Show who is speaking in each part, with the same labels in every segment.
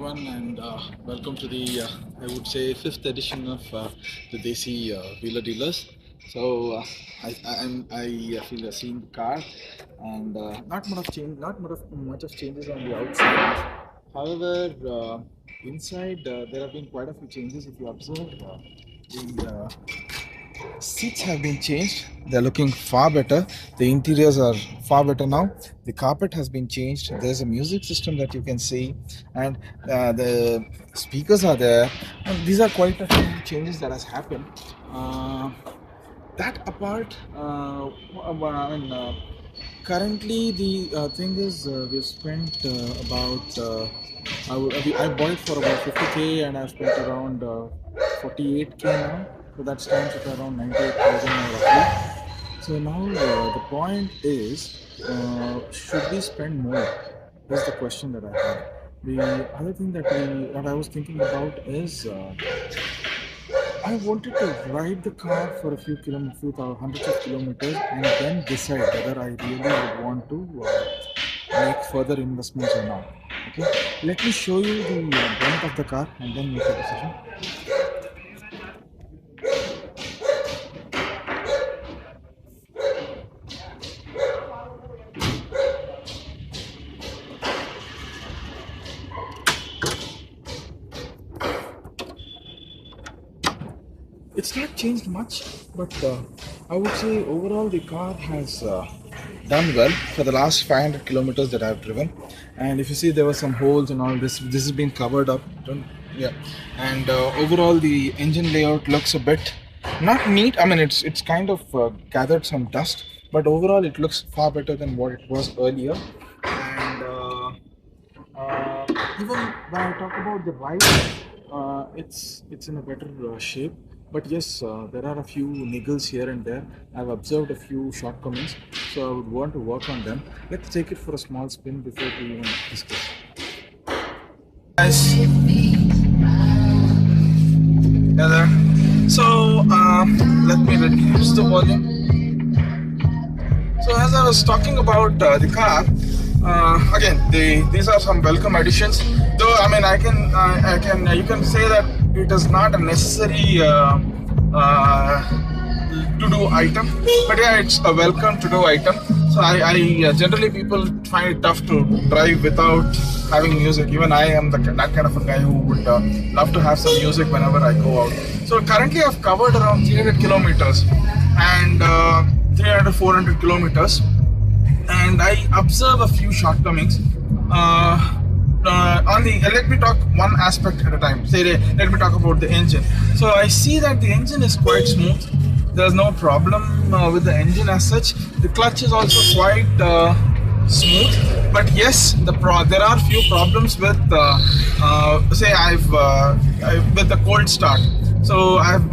Speaker 1: everyone, and welcome to the I would say fifth edition of the Desi Wheeler Dealers. So I feel seeing the car, and not much of change, not much of changes on the outside. However, inside there have been quite a few changes. If you observe, the seats have been changed. They're looking far better. The interiors are far better now. The carpet has been changed. There's a music system that you can see, and the speakers are there. And these are quite a few changes that has happened. That apart, currently the thing is we've spent about I bought it for about 50K, and I've spent around 48K now. So that stands at around 98,000 roughly. So now the point is, should we spend more? That's the question that I have. The other thing that I was thinking about is I wanted to ride the car for a few kilometers, hundreds of kilometers, and then decide whether I really would want to make further investments or not. Okay, let me show you the bonnet of the car and then make a decision. It's not changed much, but I would say overall the car has done well for the last 500 kilometers that I've driven. And if you see, there were some holes and all this. This has been covered up. Yeah, and overall the engine layout looks a bit not neat. I mean, it's kind of gathered some dust, but overall it looks far better than what it was earlier. And even when I talk about the ride, it's in a better shape. But yes, there are a few niggles here and there. I've observed a few shortcomings, so I would want to work on them. Let's take it for a small spin before we even discuss. Guys, yeah there. So let me reduce the volume. So as I was talking about the car, again, these are some welcome additions. Though I mean, you can say that it is not a necessary to-do item, but yeah, it's a welcome to-do item. So I generally people find it tough to drive without having music. Even I am that kind of a guy who would love to have some music whenever I go out. So currently I've covered around 300 kilometers and 300-400 kilometers, and I observe a few shortcomings. Let me talk one aspect at a time. Let me talk about the engine. So I see that the engine is quite smooth. There's no problem with the engine as such. The clutch is also quite smooth. But yes, there are few problems with with the cold start. So I've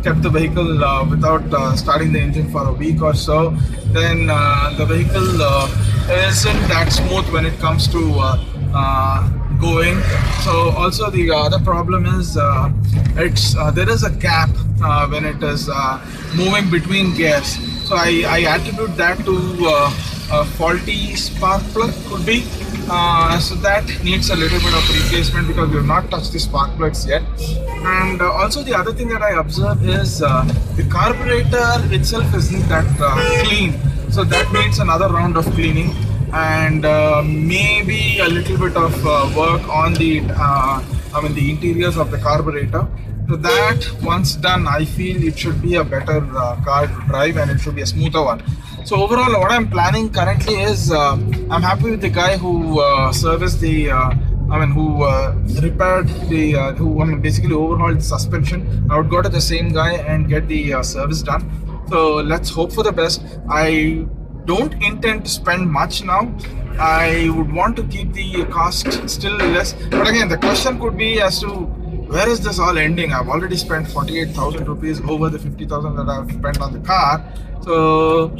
Speaker 1: kept the vehicle without starting the engine for a week or so. Then the vehicle isn't that smooth when it comes to going. So also the other problem is there is a gap when it is moving between gears. So I attribute that to a faulty spark plug, could be. So that needs a little bit of replacement because we have not touched the spark plugs yet. And also the other thing that I observe is the carburetor itself isn't that clean. So that needs another round of cleaning, and maybe a little bit of work on the interiors of the carburetor. So that once done, I feel it should be a better car to drive, and it should be a smoother one. So overall, what I'm planning currently is I'm happy with the guy who serviced the repaired the basically overhauled the suspension. I would go to the same guy and get the service done. So let's hope for the best. I don't intend to spend much now. I would want to keep the cost still less. But again, the question could be as to where is this all ending? I've already spent 48,000 rupees over the 50,000 that I've spent on the car. So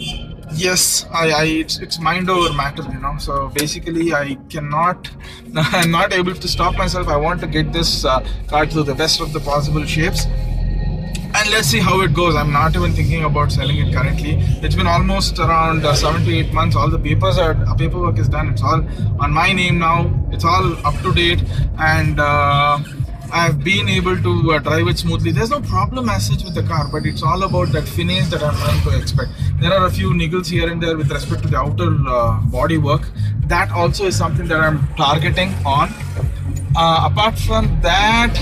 Speaker 1: yes, it's mind over matter, So basically, I'm not able to stop myself. I want to get this car to the best of the possible shapes. and let's see how it goes. I'm not even thinking about selling it currently. It's been almost around 7 to 8 months. All the paperwork is done. It's all on my name now. It's all up to date, and I've been able to drive it smoothly. There's no problem as such with the car, but it's all about that finish that I'm trying to expect. There are a few niggles here and there with respect to the outer body work. That also is something that I'm targeting on. Apart from that,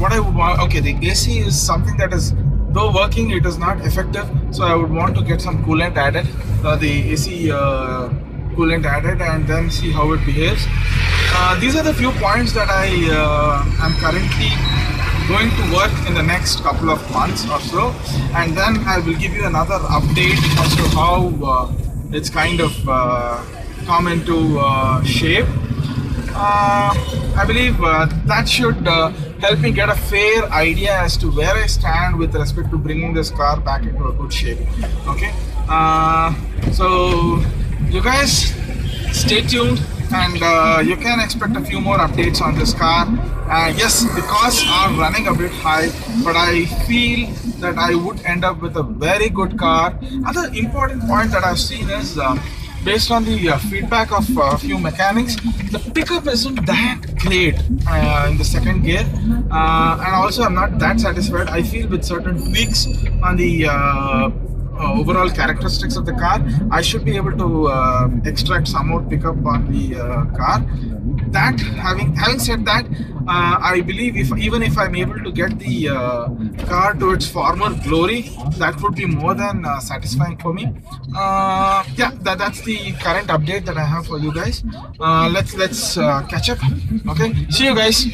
Speaker 1: what I would want, okay, the AC is something that is, though working, it is not effective. So I would want to get some coolant added, the AC coolant added, and then see how it behaves. These are the few points that I am currently going to work in the next couple of months or so, and then I will give you another update as to how it's kind of come into shape. I believe that should help me get a fair idea as to where I stand with respect to bringing this car back into a good shape. Okay, so you guys stay tuned, and you can expect a few more updates on this car. Yes, the costs are running a bit high, but I feel that I would end up with a very good car. Another important point that I've seen is, based on the feedback of a few mechanics, the pickup isn't that great in the second gear, and also I'm not that satisfied. I feel with certain tweaks on the overall characteristics of the car, I should be able to extract some more pickup on the car. That having said that, I believe even if I'm able to get the car to its former glory, that would be more than satisfying for me. Yeah, that's the current update that I have for you guys. Let's catch up. Okay, see you guys.